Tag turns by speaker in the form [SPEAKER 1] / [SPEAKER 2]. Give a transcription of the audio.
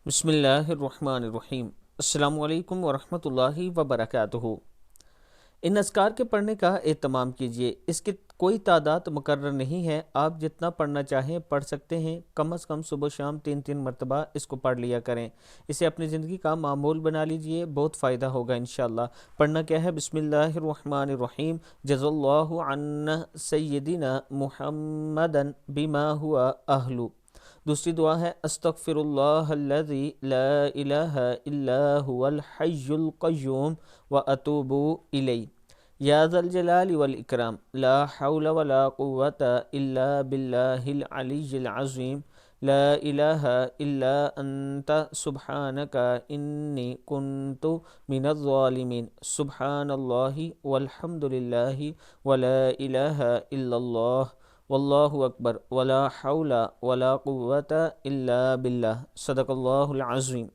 [SPEAKER 1] بسم اللہ الرحمن الرحیم۔ السلام علیکم ورحمۃ اللہ وبرکاتہ۔ ان اذکار کے پڑھنے کا اہتمام کیجیے۔ اس کی کوئی تعداد مقرر نہیں ہے، آپ جتنا پڑھنا چاہیں پڑھ سکتے ہیں۔ کم از کم صبح شام 3 مرتبہ اس کو پڑھ لیا کریں۔ اسے اپنی زندگی کا معمول بنا لیجئے، بہت فائدہ ہوگا انشاءاللہ۔ پڑھنا کیا ہے؟ بسم اللہ الرحمن الرحیم۔ جزا اللہ عنا سیدنا محمدا بما ہوا اہلو۔ دوسری دعا ہے استغفر اللہ الذی لا الہ الا هو الحی القیوم واتوب الیہ۔ یا ذا الجلال والاکرام، لا حول ولا قوة الا باللہ العلی العظیم، لا الہ الا انت سبحانک انی کنت من الظالمین، سبحان اللہ والحمد للہ ولا الہ الا اللہ واللہ اکبر ولا حول ولا قوة الا باللہ، صدق اللہ العظیم۔